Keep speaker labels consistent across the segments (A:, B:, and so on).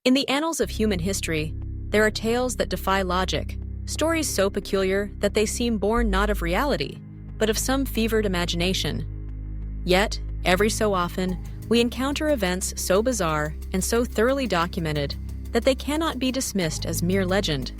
A: In the annals of human history, there are tales that defy logic, stories so peculiar that they seem born not of reality, but of some fevered imagination. Yet, every so often, we encounter events so bizarre and so thoroughly documented that they cannot be dismissed as mere legend.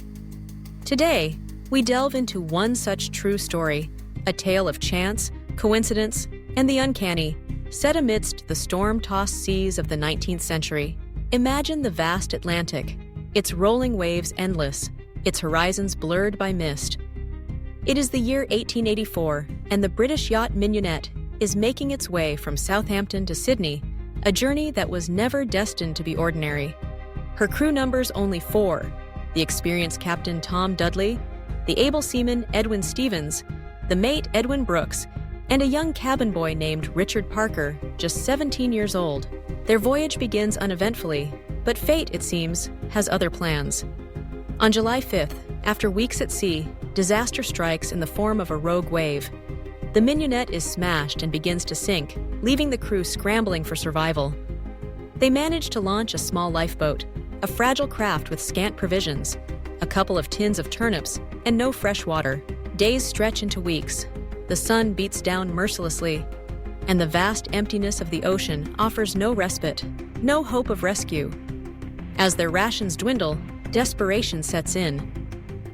A: Today, we delve into one such true story, a tale of chance, coincidence, and the uncanny, set amidst the storm-tossed seas of the 19th century. Imagine the vast Atlantic, its rolling waves endless, its horizons blurred by mist. It is the year 1884, and the British yacht Mignonette is making its way from Southampton to Sydney, a journey that was never destined to be ordinary. Her crew numbers only 4, the experienced captain Tom Dudley, the able seaman Edwin Stevens, the mate Edwin Brooks, and a young cabin boy named Richard Parker, just 17 years old. Their voyage begins uneventfully, but fate, it seems, has other plans. On July 5th, after weeks at sea, disaster strikes in the form of a rogue wave. The Mignonette is smashed and begins to sink, leaving the crew scrambling for survival. They manage to launch a small lifeboat, a fragile craft with scant provisions, a couple of tins of turnips, and no fresh water. Days stretch into weeks. The sun beats down mercilessly, and the vast emptiness of the ocean offers no respite, no hope of rescue. As their rations dwindle, desperation sets in.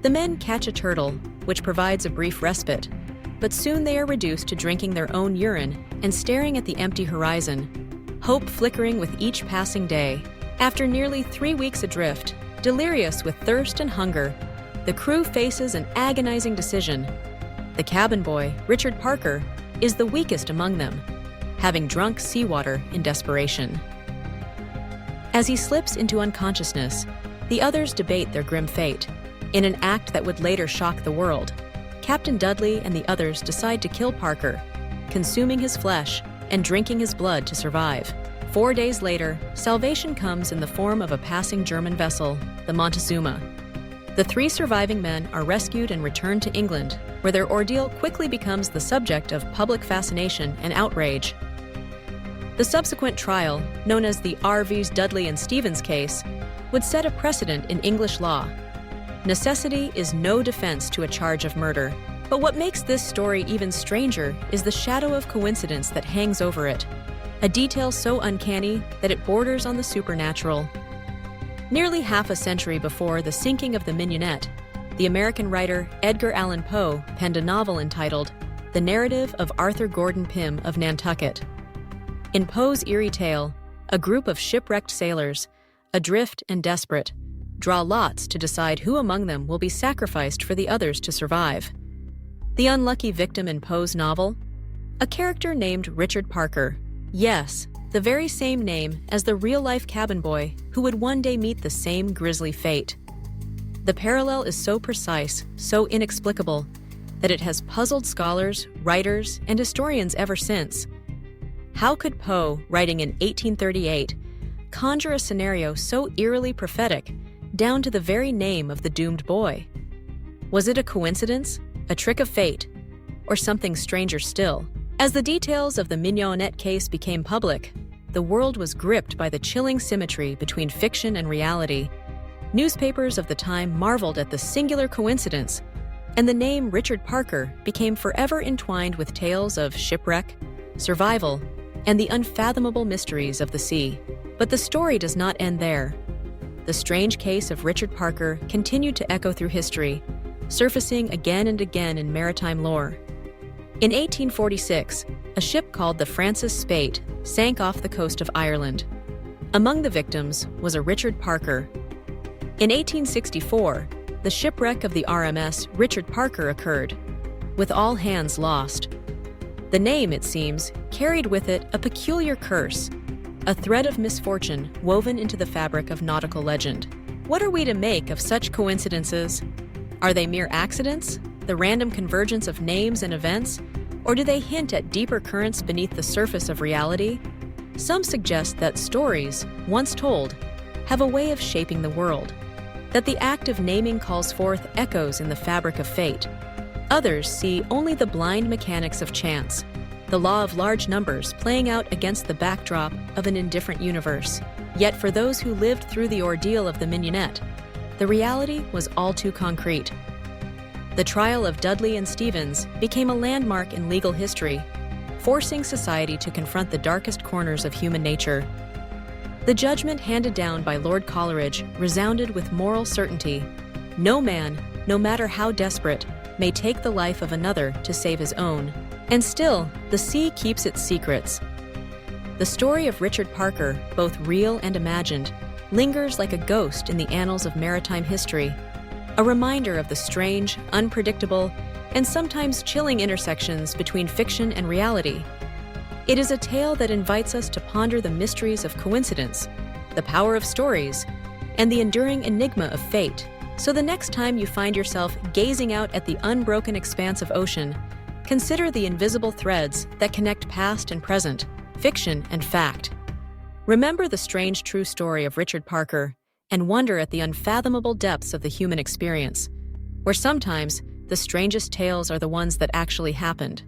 A: The men catch a turtle, which provides a brief respite, but soon they are reduced to drinking their own urine and staring at the empty horizon, hope flickering with each passing day. After nearly 3 weeks adrift, delirious with thirst and hunger, the crew faces an agonizing decision. The cabin boy, Richard Parker, is the weakest among them, having drunk seawater in desperation. As he slips into unconsciousness, the others debate their grim fate. In an act that would later shock the world, Captain Dudley and the others decide to kill Parker, consuming his flesh and drinking his blood to survive. 4 days later, salvation comes in the form of a passing German vessel, the Montezuma. The 3 surviving men are rescued and returned to England, where their ordeal quickly becomes the subject of public fascination and outrage. The subsequent trial, known as the R.V.'s Dudley and Stevens case, would set a precedent in English law. Necessity is no defense to a charge of murder, but what makes this story even stranger is the shadow of coincidence that hangs over it, a detail so uncanny that it borders on the supernatural. Nearly half a century before the sinking of the Mignonette, the American writer Edgar Allen Poe penned a novel entitled The Narrative of Arthur Gordon Pym of Nantucket. In Poe's eerie tale, a group of shipwrecked sailors, adrift and desperate, draw lots to decide who among them will be sacrificed for the others to survive. The unlucky victim in Poe's novel? A character named Richard Parker. Yes, the very same name as the real-life cabin boy who would one day meet the same grisly fate. The parallel is so precise, so inexplicable, that it has puzzled scholars, writers, and historians ever since. How could Poe, writing in 1838, conjure a scenario so eerily prophetic, down to the very name of the doomed boy? Was it a coincidence, a trick of fate, or something stranger still? As the details of the Mignonette case became public, the world was gripped by the chilling symmetry between fiction and reality. Newspapers of the time marveled at the singular coincidence, and the name Richard Parker became forever entwined with tales of shipwreck, survival, and the unfathomable mysteries of the sea. But the story does not end there. The strange case of Richard Parker continued to echo through history, surfacing again and again in maritime lore. In 1846, a ship called the Francis Spaight sank off the coast of Ireland. Among the victims was a Richard Parker. In 1864, the shipwreck of the RMS Richard Parker occurred, with all hands lost. The name, it seems, carried with it a peculiar curse, a thread of misfortune woven into the fabric of nautical legend. What are we to make of such coincidences? Are they mere accidents, the random convergence of names and events, or do they hint at deeper currents beneath the surface of reality? Some suggest that stories, once told, have a way of shaping the world, that the act of naming calls forth echoes in the fabric of fate. Others see only the blind mechanics of chance, the law of large numbers playing out against the backdrop of an indifferent universe. Yet for those who lived through the ordeal of the mignonette, the reality was all too concrete. The trial of Dudley and Stevens became a landmark in legal history, forcing society to confront the darkest corners of human nature. The judgment handed down by Lord Coleridge resounded with moral certainty. No man, no matter how desperate, may take the life of another to save his own. And still, the sea keeps its secrets. The story of Richard Parker, both real and imagined, lingers like a ghost in the annals of maritime history, a reminder of the strange, unpredictable, and sometimes chilling intersections between fiction and reality. It is a tale that invites us to ponder the mysteries of coincidence, the power of stories, and the enduring enigma of fate. So the next time you find yourself gazing out at the unbroken expanse of ocean, consider the invisible threads that connect past and present, fiction and fact. Remember the strange true story of Richard Parker and wonder at the unfathomable depths of the human experience, where sometimes the strangest tales are the ones that actually happened.